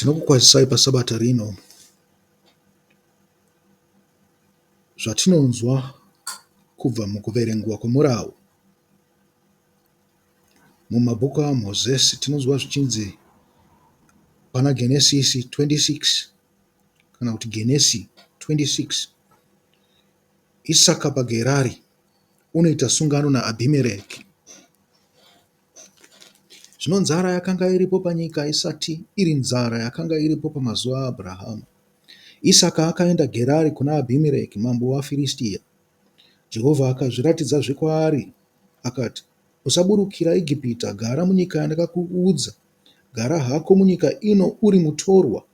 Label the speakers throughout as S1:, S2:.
S1: Tinokukwazisai pasabata rino zvatinonzwa kubva mukuverengwa kwemurau. Mumabhuku aMozisi tinonzwa zvichinzi pana Genesis 26 kana kuti Genesi 26, Isaka paGerari unoita sungano naAbhimereki. Zvino nzara yakanga iripo panyika isati iri nzara yakanga iripo pamazuva aAbhurahama. Isaka akaenda Gerari kuna Abhimereki mambo waFiristia. Jehovha akazviratidzazve kwaari akati, usaburukira Igipita, gara munyika yandakakuudza. Gara hako munyika ino uri mutorwa.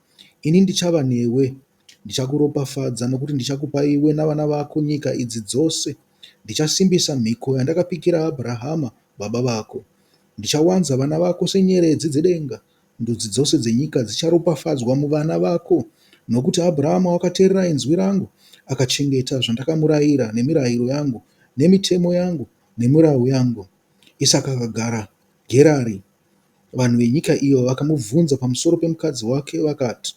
S1: Ini ndichava newe, ndichakuropafadza nokuti ndichakupa iwe navana vako nyika idzi dzose. Ndichasimbisa mhiko yandakapikira Abhurahama baba vako. Ndichawanza vana vako senyeredzi dzedenga. Ndudzi dzose dzenyika dzicharopafadzwa muvana vako, nokuti Abhurahama wakateerera inzwi rangu, akachengeta zvandakamurayira nemirayiro yangu, nemitemo yangu, nemirau yangu. Isaka akagara Gerari. Vanhu venyika iyo vakamubvunza pamusoro pemukadzi wake vakati,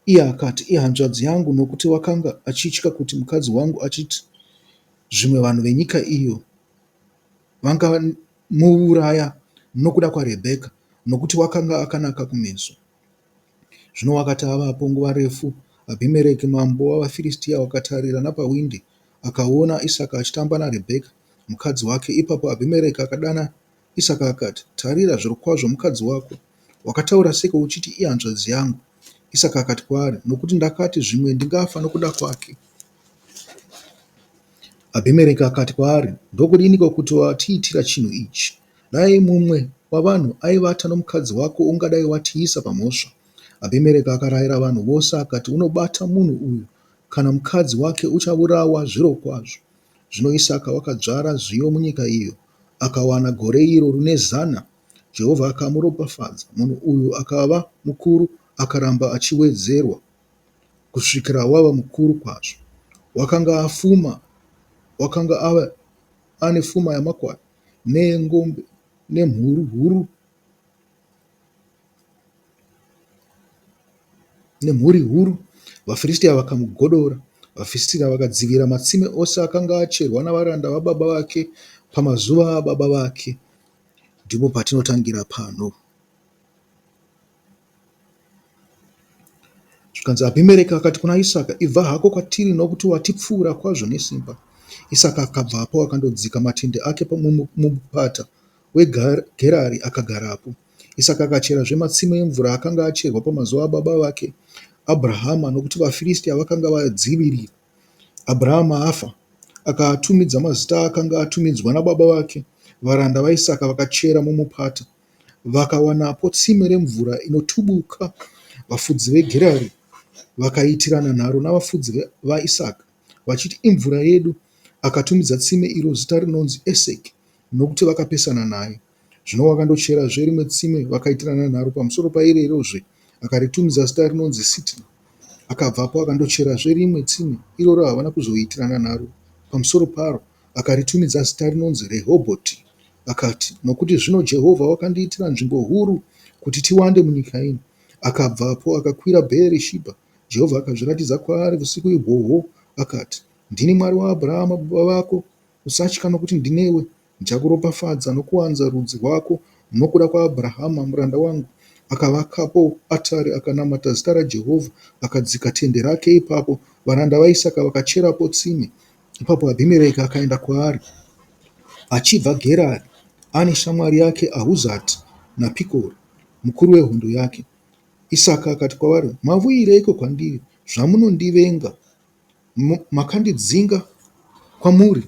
S1: iye akati, ihanzvadzi yangu, nokuti wakanga achitya kuti mukadzi wangu achiti, zvimwe vanhu venyika iyo vangamuuraya nokuda kwaRebheka, nokuti wakanga akanaka kumeso. Zvino wakati avapo nguva refu, Abhimereki mambo wavaFiristia wakatarira napawindi akaona Isaka achitamba naRebheka mukadzi wake. Ipapo Abhimereki akadana Isaka akati, tarira, zvirokwazvo mukadzi wako. Wakataura seko uchiti ihanzvadzi yangu? Isaka akati kwaari, nokuti ndakati zvimwe ndingafa nokuda kwake. Abhimereki akati kwaari, ndokudiniko kuti watiitira chinhu ichi? Dai mumwe wavanhu aivata nomukadzi wako, ungadai watiisa pamhosva. Abhimereki akarayira vanhu vose akati, unobata munhu uyu, kana mukadzi wake uchaurawa zvirokwazvo. Zvino Isaka wakadzvara zviyo munyika iyo, akawana gore iro rune 100. Jehovha akamuropafadza. Munhu uyu akava mukuru, akaramba achiwedzerwa kusvikira wava mukuru kwazvo. Wakanga ava ane pfuma yamakwai nengombe nemhuru huru nemhuri huru. VaFiristia vakamugodora. VaFiristia vakadzivira matsime ose akanga acherwa navaranda vababa vake pamazuva ababa vake. Ndipo patinotangira pano. Zvikanzi Abhimereki akati kuna Isaka, ibva hako kwatiri, nokuti watipfuura kwazvo nesimba. Isaka akabvapo akandodzika matende ake mumupata weGerari akagarapo. Isaka akacherazve matsime emvura akanga acherwa pamazuva ababa vake Abhurahama, nokuti vaFiristia vakanga vadzivirira. Abhurahama afa, akaatumidza mazita akanga atumidzwa nababa vake. Varanda vaIsaka vakachera mumupata, vakawanapo tsime remvura inotubuka. Vafudzi veGerari vakaitirana nharo navafudzi vaIsaka, vachiti, imvura yedu. Akatumidza tsime iro zita rinonzi Eseki, nokuti vakapesana naye. Zvino vakandocherazve rimwe tsime vakaitirana nharo pamusoro pairerozve, akaritumidza zita rinonzi Sitina. Akabvapo akandocherazve rimwe tsime, iroro havana kuzoitirana nharo pamusoro paro, akaritumidza zita rinonzi Rehobhoti. Akati, nokuti zvino Jehovha wakandiitira nzvimbo huru kuti tiwande munyika ino. Akabvapo akakwira Bheerishebha. Jehovha akazviratidza kwaari usiku ihwohwo akati, ndini Mwari waAbhurahama baba vako. Usatya, nokuti ndinewe. Ndichakuropafadza nokuwanza rudzi rwako nokuda kwaAbhurahama muranda wangu. Akavakapo atare akanamata zita raJehovha, akadzika tende rake ipapo. Varanda vaIsaka vakacherapo tsime. Ipapo Abhimereki akaenda kwaari achibva Gerari, ane shamwari yake Ahuzati naPikori, mukuru wehondo yake. Isaka akati kwavari, mavuyireiko kwandiri? Zvamunondivenga, makandidzinga kwamuri?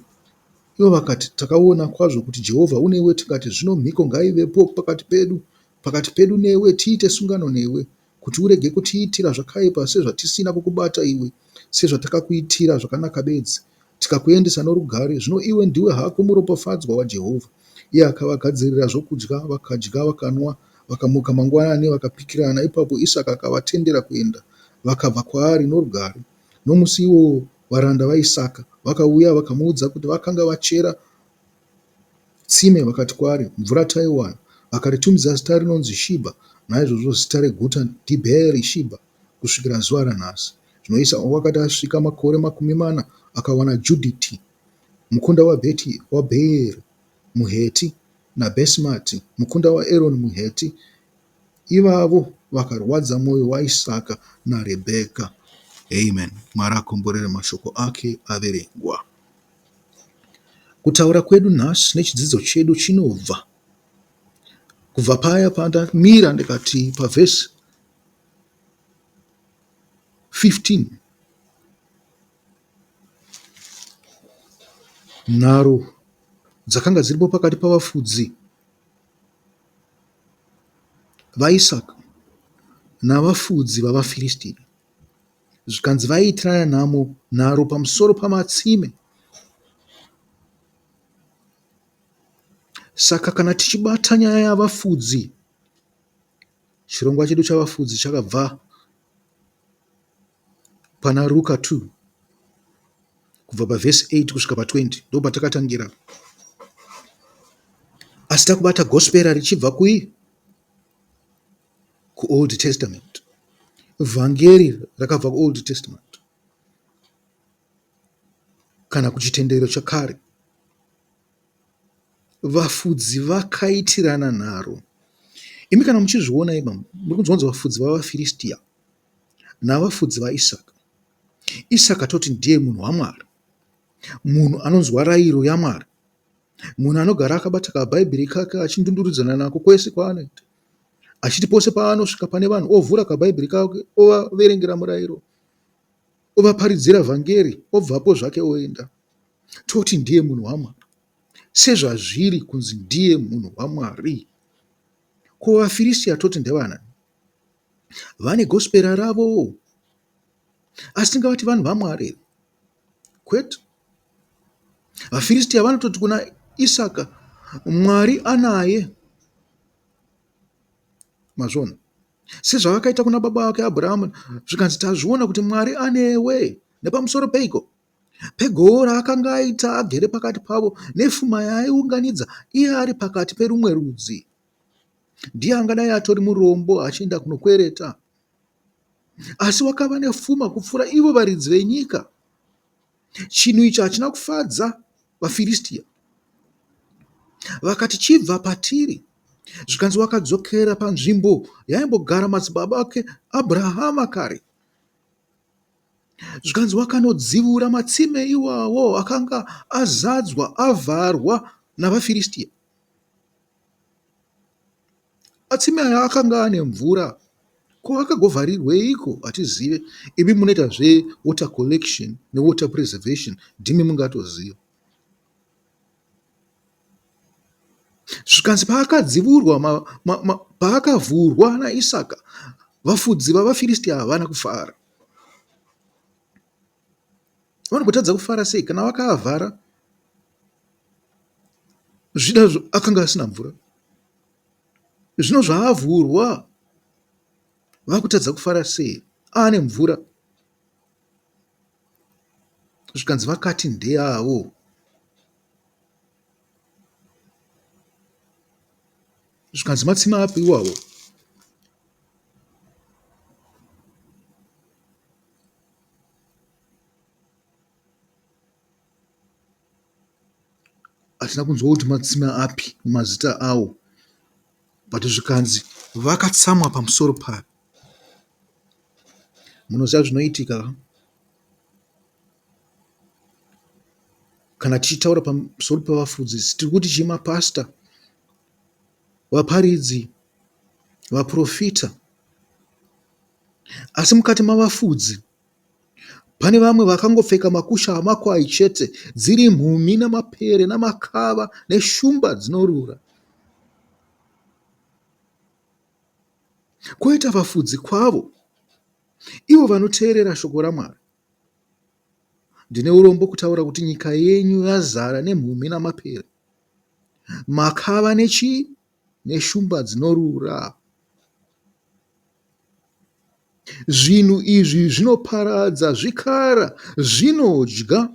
S1: Ivo vakati, takaona kwazvo kuti Jehovha unewe, tikati zvino mhiko ngaivepo pakati pedu newe, tiite sungano newe, kuti urege kutiitira zvakaipa sezvatisina kukubata iwe, sezvatakakuitira zvakanaka bedzi, tikakuendesa norugare. Zvino iwe ndiwe hako muropafadzwa waJehovha. Iye akavagadzirira zvokudya, vakadya vakanwa, vakamuka mangwanani vakapikirana. Ipapo Isaka akavatendera kuenda, vakabva kwaari norugare. Nomusi iwowo varanda vaIsaka vakauya vakamuudza kuti vakanga vachera tsime. Vakati kwaari, mvura taiwana. Vakaritumidza zita rinonzi Shibha, Naizvozvo zita reguta ndiBheeri Shibha kusvikira zuva ranhasi. Zvinoisa wakati asvika makore 40 akawana Judhiti mukunda waBheeri muHeti naBhesemati mukunda waEroni muHeti. Ivavo vakarwadza mwoyo waIsaka naRebheka. Amen. Mwari akomborere mashoko ake averengwa. Kutaura kwedu nhasi nechidzidzo chedu chinobva kubva paya pandamira ndikati pavhesi 15, nharo dzakanga dziripo pakati pavafudzi vaIsaka navafudzi vavaFiristia. Zvikanzi vaiitirana nharo pamusoro pamatsime. Saka kana tichibata nyaya yavafudzi, chirongwa chedu chavafudzi chakabva pana Ruka 2 kubva pavhesi 8 kusvika pa20, ndo patakatangira. Asi takubata gospera richibva kuOld Testament. Vhangeri rakabva kuOld Testament kana kuchitendero chakare. Vafudzi vakaitirana nharo. Imi kana muchizviona ipa muri kunzwanzi vafudzi vavaFiristia navafudzi vaIsaka. Isaka toti ndiye munhu waMwari, munhu anonzwa rayiro yaMwari, munhu anogara akabata kabhaibheri kake achindundurudzana nako kwese kwaanoita, achiti pose paanosvika pane vanhu ovhura kabhaibheri kake ovaverengera murayiro, ovaparidzira vhangeri, obvapo zvake oenda. Toti ndiye munhu waMwari, sezvazviri kunzi ndiye munhu waMwari. Ko vaFiristia toti ndevanani? Vane gospera ravo, asi tingavati vanhu vaMwari? Kwete. VaFiristia vanototi kuna Isaka, Mwari anaye. Mazvona sezvavakaita kuna baba vake Abhurahama, zvikanzi tazviona kuti Mwari anewe. Nepamusoro peiko? Pegoo raakanga aita agere pakati pavo nepfuma yaaiunganidza iye ari pakati perumwe rudzi. Ndiye angadai atori murombo achienda kunokwereta, asi wakava nepfuma kupfuura ivo varidzi venyika. Chinhu ichi hachina kufadza vaFiristia. Vakati chibva patiri, zvikanzi wakadzokera panzvimbo yaimbogara madzibaba ake Abhurahama kare. Zvikanzi wakanodzivura matsime iwawo akanga azadzwa avharwa navaFiristia. Matsime aya akanga ane mvura. Ko akagovharirweiko hatizive. Imi munoita zvewater collection newater preservation, ndimi mungatoziva. Zvikanzi paakavhurwa naIsaka, vafudzi vavaFiristia havana kufara. Vanombotadza kufara sei kana vakaavhara? Zvida akanga asina mvura. Zvino zvaavhurwa vakutadza kufara sei? Aane mvura. Zvikanzi vakati ndeavo. Zvikanzi matsime api iwawo? Hatina kunzwa kuti matsime api mazita awo, but zvikanzi vakatsamwa pamusoro payo. Munoziva zvinoitika kana tichitaura pamusoro pevafudzi, tiri kuti chimapasta, vaparidzi, vaprofita. Asi mukati mavafudzi pane vamwe vakangopfeka makusha amakwai chete, dziri mhumhi namapere namakava neshumba dzinorura. Koita vafudzi kwavo, ivo vanoteerera shoko raMwari. Ndine urombo kutaura kuti nyika yenyu yazara nemhumhi namapere, makava neshumba dzinorura. Zvinhu izvi zvinoparadza, zvikara, zvinodya,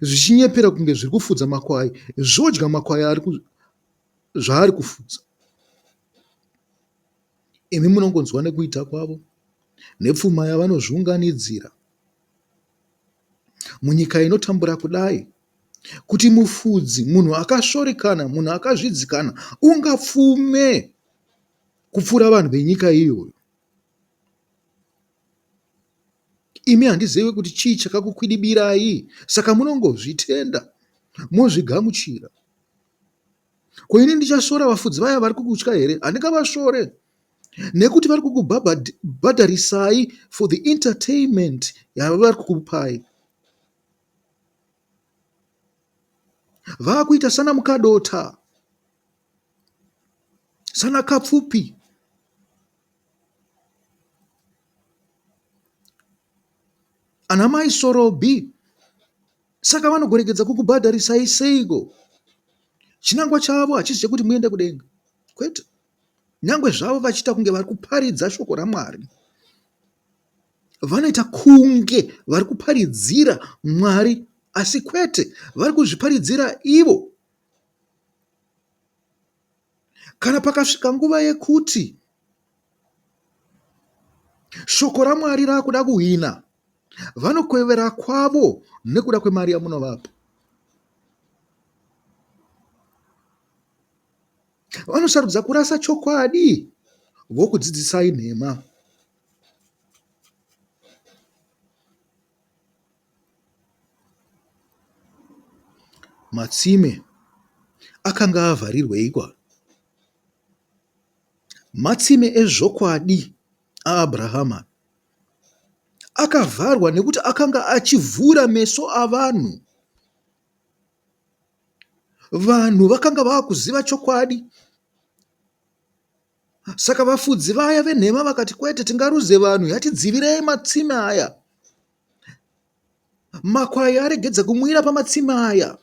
S1: zvichinyepera kunge zviri kufudza makwai, zvodya makwai zvaari kufudza. imi munongonzwa nekuita kwavo nepfuma yavanozviunganidzira munyika inotambura kudai, kuti mufudzi, munhu akashorekana, munhu akazvidzikana, ungapfume kupfuura vanhu venyika iyoyo. Imi handizivi kuti chii chakakukwidibirai, saka munongozvitenda mozvigamuchira. Ko, ini ndichashora vafudzi vaya vari kukutya here? Handingavashore, nekuti vari kukubhadharisai for the entertainment yavari kukupai. Vakuita sana mukadota, sana kapfupi. Ana mai sorobi, saka vanogoregedza kukubhadharisai seiko? Chinangwa chavo hachisi chekuti muende kudenga, kwete. Nyangwe zvavo vachiita kunge vari kuparidza shoko raMwari, vanoita kunge vari kuparidzira Mwari, asi kwete, vari kuzviparidzira ivo. Kana pakasvika nguva yekuti shoko raMwari raakuda kuhina, vanokwevera kwavo nekuda kwemari yamunovapa. Vanosarudza kurasa chokwadi, vokudzidzisai nhema. Matsime akanga avharirweikwa? Matsime ezvokwadi aAbhurahama akavharwa nekuti akanga achivhura meso avanhu. Vanhu vakanga vakuziva chokwadi, saka vafudzi vaya venhema vakati, kwete, tingaruze vanhu, yatidzivirei matsime aya. Makwai aregedza kumwira pamatsime aya,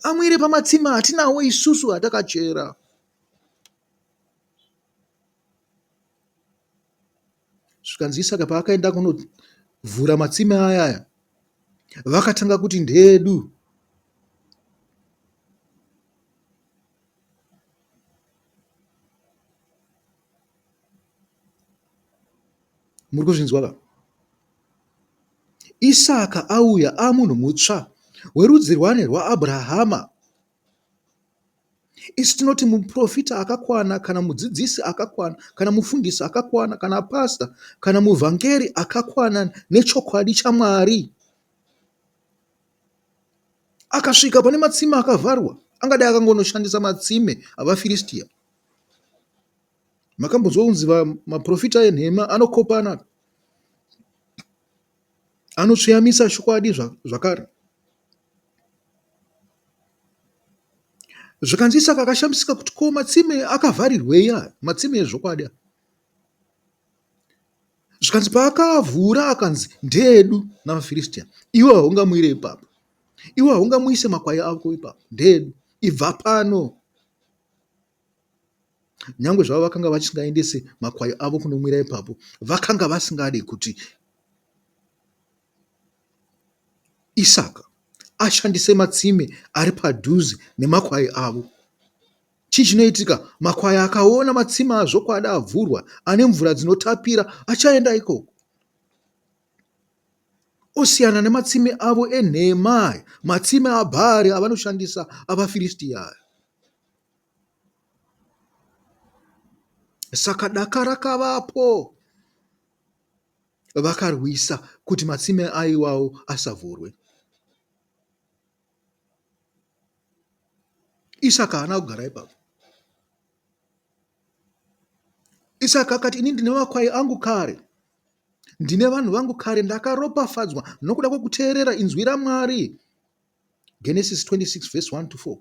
S1: amwire pamatsime atinawo isusu atakachera. Zvikanzi Isaka paakaenda kunovhura matsime aya, vakatanga kuti ndedu. Muri kuzvinzwa ka? Isaka auya amunhu mutsva werudzi rwane rwaAbhurahama. Isi tinoti muprofita akakwana, kana mudzidzisi akakwana, kana mufundisi akakwana, kana pasta, kana muvhangeri akakwana nechokwadi chaMwari. Akasvika pane matsime akavharwa, angadai akangonoshandisa matsime avaFiristia. Makambonzwa kunzi maprofita enhema anokopana, anotsveyamisa chokwadi zvakare. Zvikanzi Isaka akashamisika kuti ko matsime akavharirwei aya, matsime ezvokwadi. Zvikanzi paakavhura akanzi ndeedu navaFiristia, iwo haungamwire ipapo, iwo haungamuise makwai ako ipapo, ndeedu, ibva pano. Nyangwe zvavo vakanga vachisingaendese makwai avo kunomwira ipapo, vakanga vasingade kuti Isaka ashandise matsime ari padhuze nemakwai avo. Chii chinoitika? Makwai akaona matsime azvokwadi avhurwa, ane mvura dzinotapira, achaenda ikoko, osiyana nematsime avo enhema, matsime aBhaari avanoshandisa avaFiristia. Saka daka rakavapo, vakarwisa kuti matsime aiwawo asavhurwe. Isaka haana kugara ipapo. Isaka akati, ini ndine makwai angu kare, ndine vanhu vangu kare, ndakaropafadzwa nokuda kwekuteerera inzwi raMwari. Genesis 26 verse 1-4.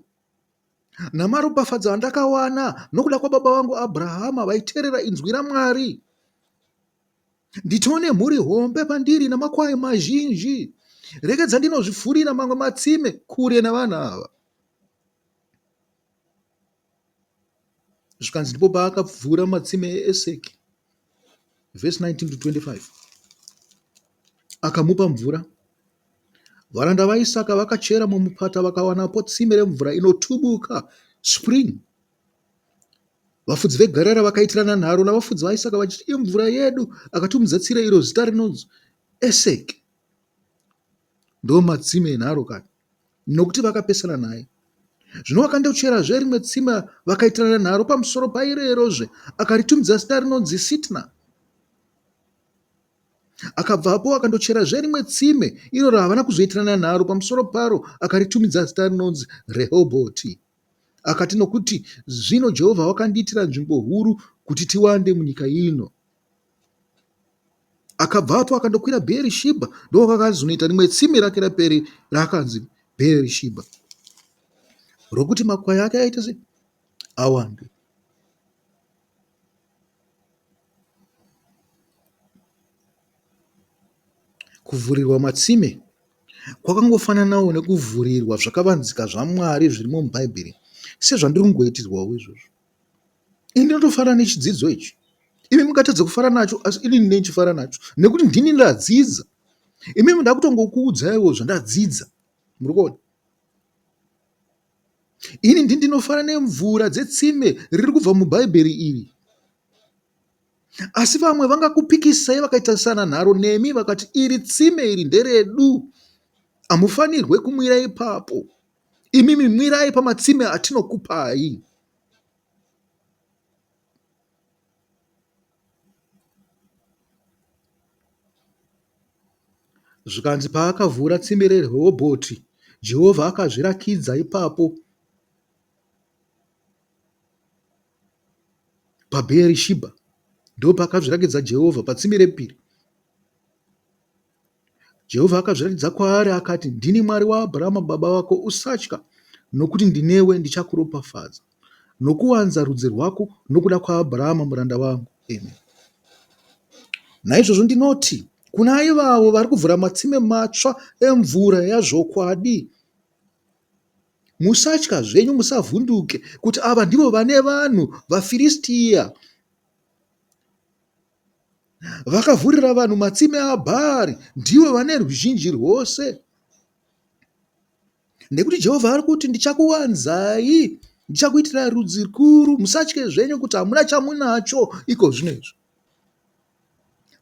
S1: Namaropafadzo andakawana nokuda kwababa vangu Abhurahama vaiteerera inzwi raMwari. Nditone mhuri hombe pandiri namakwai mazhinji, rekedza ndinozvifurira mamwe matsime kure navanhu ava. Zvikanzi ndipo paakavhura matsime eEseki, verse 19-25, akamupa mvura. Varanda vaIsaka vakachera mumupata, vakawanapo tsime remvura inotubuka, spring. Vafudzi veGarara vakaitirana nharo navafudzi vaIsaka vachiti, imvura yedu. Akatumidza tsime iro zita rinonzi Eseki. Ndo matsime enharo kani, nokuti vakapesana naye. Zvino vakandocherazve rimwe tsime vakaitirana nharo pamusoro pairerozve, akaritumidza zita rinonzi Sitna. Akabvapo akandocherazve rimwe tsime iro rahavana kuzoitirana nharo pamusoro paro, akaritumidza zita rinonzi Rehobhoti. Akati, nokuti zvino Jehovha wakandiitira nzvimbo huru kuti tiwande munyika ino. Akabvapo akandokwira Bheerishibha, ndo kwakazonoita rimwe tsime rake raperi rakanzi Bheerishibha, rokuti makwai ake aita sei? Awande. Kuvhurirwa matsime kwakangofananawo nekuvhurirwa zvakavanzika zvaMwari zvirimo muBhaibheri, sezvandiri kungoitirwawo izvozvo. Ini ndinotofara nechidzidzo ichi. Imi mungatadza kufara nacho, asi ini ndinechifara nacho nekuti ndini ndadzidza. Imi ndakutongokuudzaiwo zvandadzidza. Muri kuona? Ini ndinofara nemvura dzetsime riri kubva muBhaibheri iri. Asi vamwe vangakupikisai vakaitasana nharo nemi vakati, iri tsime iri nderedu, hamufanirwe kumwira ipapo. Imimi mwirai pamatsime atinokupai. Zvikanzi paakavhura tsime reRehobhoti, Jehovha akazvirakidza ipapo paBheerishibha. Ndo paakazvirakidza Jehovha patsime repiri. Jehovha akazviratidza kwaari akati, ndini Mwari waAbhurahama baba vako, usatya, nokuti ndinewe ndichakuropafadza nokuwanza rudzi rwako nokuda kwaAbhurahama muranda wangu. Amen. Naizvozvo ndinoti kuna ivavo vari kuvhura matsime matsva emvura yazvokwadi, musatya zvenyu, musavhunduke, kuti ava ndivo vane vanhu vaFiristia vakavhurira vanhu matsime aBhaari, ndivo vane ruzhinji rwose. Nekuti Jehovha ari kuti, ndichakuwanzai, ndichakuitira rudzi rukuru, musatye zvenyu kuti hamuna chamunacho iko zvinezvo.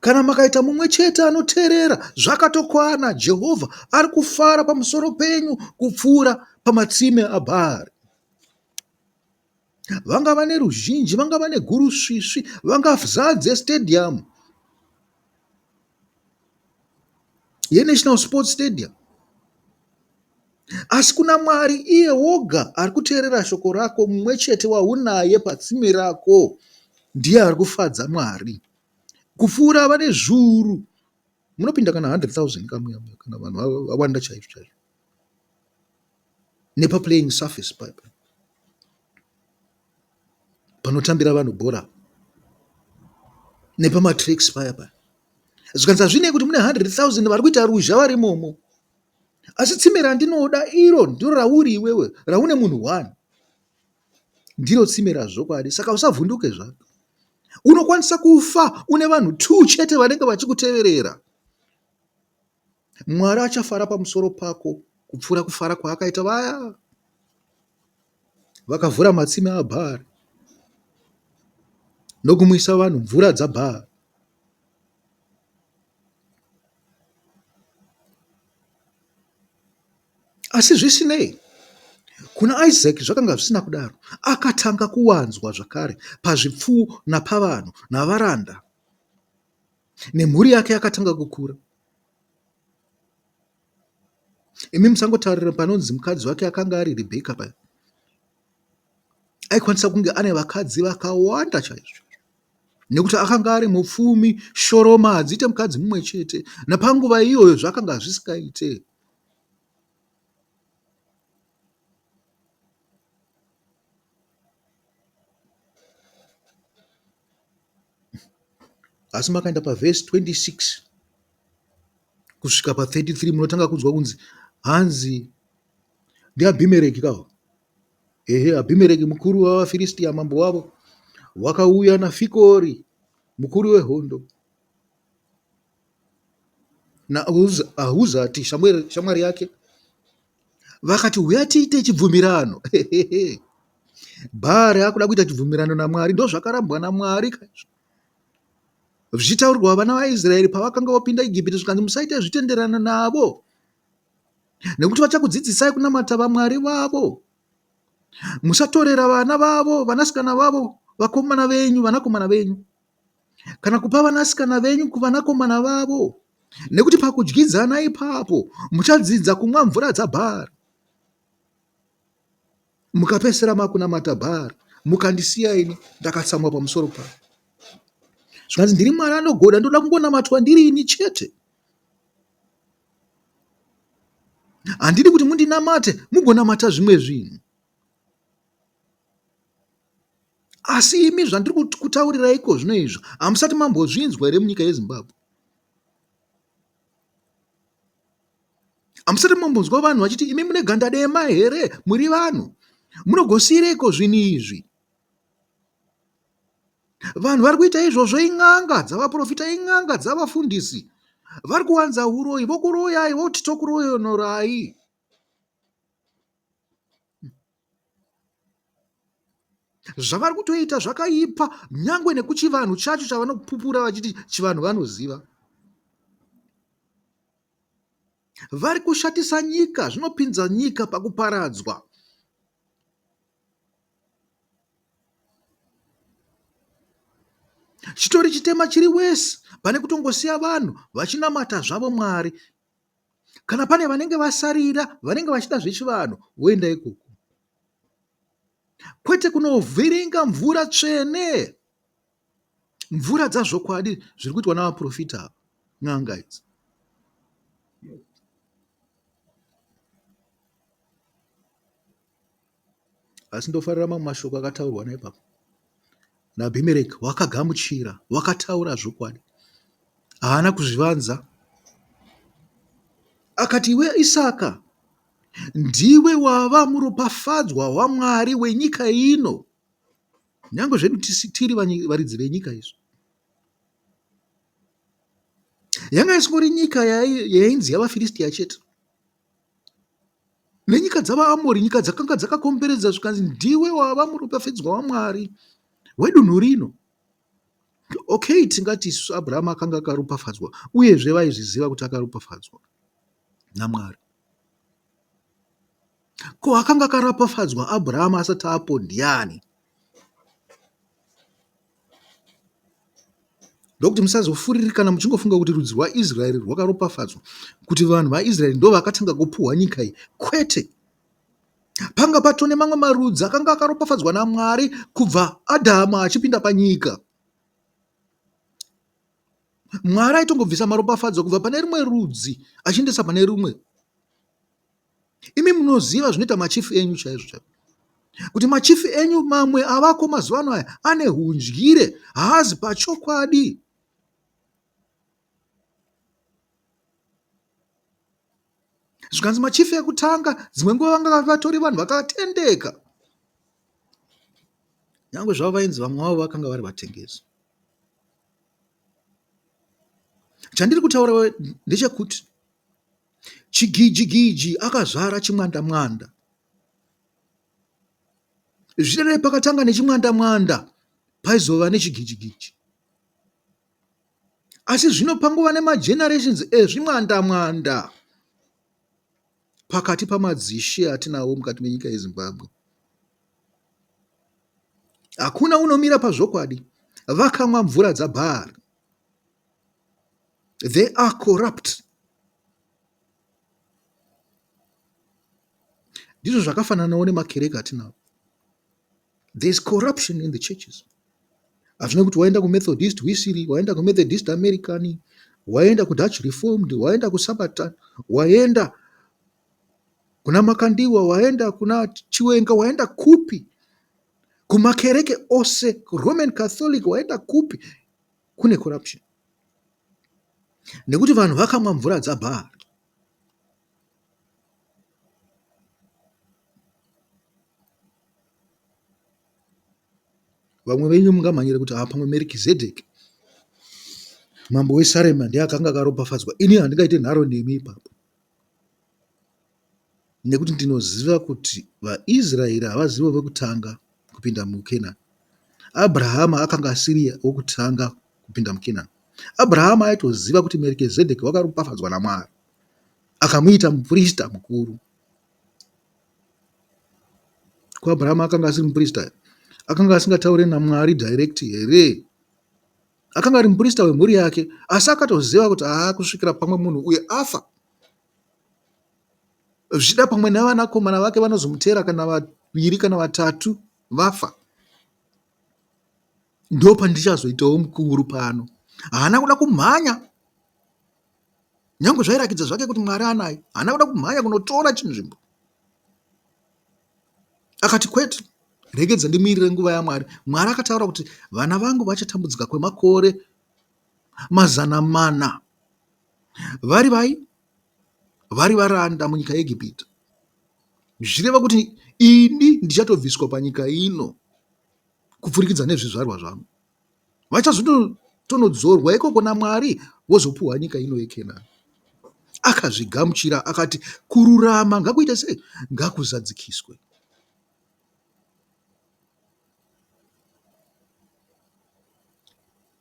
S1: Kana makaita mumwe chete anoteerera, zvakatokwana. Jehovha ari kufara pamusoro penyu kupfuura pamatsime aBhaari. Vanga vane ruzhinji, vanga vane gurusvisvi, vangazadze stadium yeNational Sports Stadium. Asi kuna Mwari iye woga ari kuteerera shoko rako, mumwe chete waunaye patsime rako, ndiye ari kufadza Mwari kupfuura vane zviuru. Munopinda kana 100,000 kamuya, kana vanhu vawanda chaizvo chaizvo nepaplaying surface pipe panotambira vanhu bhora nepamatracks paya. Zvikanzi hazvinei kuti mune 100,000 vari kuita ruzha vari imomo, asi tsime randinoda iro ndiro rauri iwewe, raune munhu 1, ndiro tsime razvokwadi. Saka usavhunduke zvako. Unokwanisa kufa une vanhu 2 chete vanenge vachikuteverera. Mwari achafara pamusoro pako kupfuura kufara kwaakaita vaya vakavhura matsime aBhaari nokumwisa vanhu mvura dzaBhaari. Asi zvisinei, kuna Isaac zvakanga zvisina kudaro. Akatanga kuwanzwa zvakare pazvipfuwo napavanhu navaranda, nemhuri yake yakatanga kukura. Imi musangotarira panonzi mukadzi wake akanga ari Rebheka paya. Aikwanisa kunge ane vakadzi vakawanda chaizvo, nekuti akanga ari mupfumi shoroma, adzite mukadzi mumwe chete. Napanguva iyoyo zvakanga zvisingaite. Asi makaenda pavhesi 26 kusvika pa33 munotanga kunzwa kunzi hanzi ndiAbhimereki kawo. Abhimereki mukuru wavaFiristia, mambo wavo, wakauya naFikori mukuru wehondo naAhuzati shamwari yake, vakati uya tiite chibvumirano. Bhaari akuda kuita chibvumirano naMwari. Ndo zvakarambwa naMwari zvichitaurirwa vana vaIsraeri pavakanga vopinda Ijipiti, zvikanzi musaite zvitenderano navo nekuti vachakudzidzisai kunamata vamwari vavo. Musatorera vana vavo, vanasikana vavo, vakomana venyu, vanakomana venyu, kana kupa vanasikana venyu kuvanakomana vavo, nekuti pakudyidzana ipapo muchadzidza kumwa mvura dzaBhaari, mukapesera makunamata Bhaari, mukandisiya ini ndakatsamwa pamusoro pavo. Zvikanzi ndiri Mwari anogoda, ndoda kungonamatwa ndiri ini chete. Handidi kuti mundinamate mugonamata zvimwe zvinhu. Asi imi zvandiri kutauriraiko zvino izvo hamusati mambozvinzwa here munyika yeZimbabwe? Hamusati mambonzwa vanhu vachiti imi mune ganda dema here, muri vanhu, munogosiyireiko zvinhu izvi? Vanhu vari kuita izvozvo in'anga dzavaprofita, in'anga dzavafundisi, vari kuwanza uroyi, vokuroyai voti tokuroyonorai. Zvavari kutoita zvakaipa, nyangwe nekuchivanhu chacho chavanopupura vachiti chivanhu vanoziva. Vari kushatisa nyika, zvinopinza nyika pakuparadzwa. Chitori chitema chiri wese pane kutongosiya vanhu vachinamata zvavo Mwari. Kana pane vanenge vasarira, vanenge vachida zvechivanhu, voenda ikoko, kwete kunovhiringa mvura tsvene, mvura dzazvokwadi zviri kuitwa navaprofita n'anga idzi. Asi ndofarira mamwe mashoko akataurwa naipapo naAbhimereki, wakagamuchira, wakataura zvokwadi, haana kuzvivanza. Akati, iwe Isaka ndiwe wava muropafadzwa waMwari wenyika ino. Nyange zvedu tiri varidzi venyika izvo, yanga isingori nyika yainzi yavaFiristia chete, nenyika dzavaAmori, nyika dzakanga dzakakomberedza, zvikanzi ndiwe wava muropafadzwa waMwari wedunhu rino. Okay, tingati isu Abhurahama akanga akaropafadzwa, uyezve vaizviziva kuti akaropafadzwa naMwari. Ko, akanga akaropafadzwa Abhurahama asati apo ndiani? Ndokuti musazofuriri kana muchingofunga kuti rudzi rwaIsraeri rwakaropafadzwa, kuti vanhu vaIsraeri ndo vakatanga kupuhwa nyika iyi. Kwete, panga patone mamwe marudzi akanga akaropafadzwa naMwari kubva Adhamu achipinda panyika. Mwari aitongobvisa maropafadzo kubva pane rumwe rudzi achiendesa pane rumwe. Imi munoziva zvinoita machifu enyu chaizvo chaizvo, kuti machifu enyu mamwe avako mazuva ano aya ane hundyire, haazi pachokwadi. Zvikanzi machifu ekutanga dzimwe nguva vanga vatori vanhu vakatendeka, nyangwe zvavo vainzi vamwe vavo vakanga vari vatengesi. Chandiri kutaura ndechekuti chigiji akazvara chimwanda-mwanda. Zvirere pakatanga nechimwanda-mwanda paizova nechigiji. Asi zvino pangova nemagenerations ezvimwanda-mwanda pakati pamadzishe atinawo mukati menyika yeZimbabwe. Hakuna unomira pazvokwadi, vakamwa mvura dzaBhaari. They are corrupt. Ndizvo zvakafananawo nemakereke atinawo. There is corruption in the churches. Hazvina kuti waenda kuMethodist Wisiri, waenda kuMethodist American, waenda kuDutch Reformed, waenda kuSabbaton, waenda kuna Makandiwa, waenda kuna Chiwenga, waenda kupi, kumakereke ose, Roman Catholic, waenda kupi, kune corruption. Nekuti vanhu vakamwa mvura dzaBhaari. Vamwe venyu mungamanyira kuti pamwe Merikizedheki mambo weSarema ndiye akanga akaropafadzwa. Ini handingaite nharo nemi ipapo, nekuti ndinoziva kuti vaIsraeri havazivo vekutanga kupinda muKenani. Abrahama akanga asiri wokutanga kupinda muKenani. Abrahama aitoziva kuti Merikizedheki wakaropafadzwa naMwari, akamuita muprista mukuru. Ko Abrahama akanga asiri muprista, akanga asingataure naMwari direct here. Akanga ari muprista wemhuri yake, asi akatoziva kuti kusvikira pamwe munhu uye afa, zvichida pamwe nevanakomana vake vanozomutera kana 2 kana 3 vafa, ndo pandichazoitawo mukuru pano. Haana kuda kumhanya, nyange zvairakidza zvake kuti Mwari anaye, haana kuda kumhanya kunotora chinzvimbo. Akati kwete, regedza ndimirire nguva yaMwari. Mwari akataura kuti vana vangu vachatambudzika kwemakore 400 vari varanda munyika yeIjipita, zvichireva kuti ini ndichatobviswa panyika ino kupfurikidza nezvizvarwa zvangu. Vachazotonodzorwa ikoko naMwari vozopuhwa nyika ino yeKenani. Akazvigamuchira akati kururama ngakuite sei? Ngakuzadzikiswe.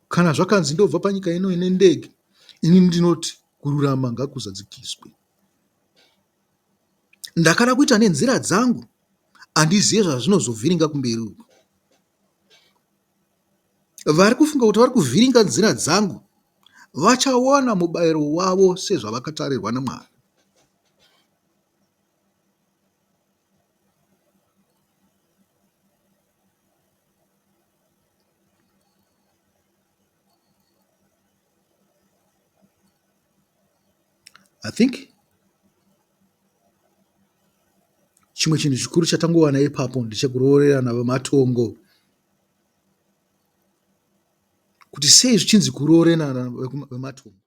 S1: Kana zvakanzi ndobva panyika ino ine ndege, ini ndinoti kururama ngakuzadzikiswe. Ndakada kuita nenzira dzangu, handizive zvazvinozovhiringa kumberi uko. Vari kufunga kuti vari kuvhiringa nzira dzangu vachaona mubayiro wavo sezvavakatarirwa naMwari. I think chimwe chinhu chikuru chatangowana ipapo ndechekuroorerana vematongo, kuti sei zvichinzi kuroorerana vematongo.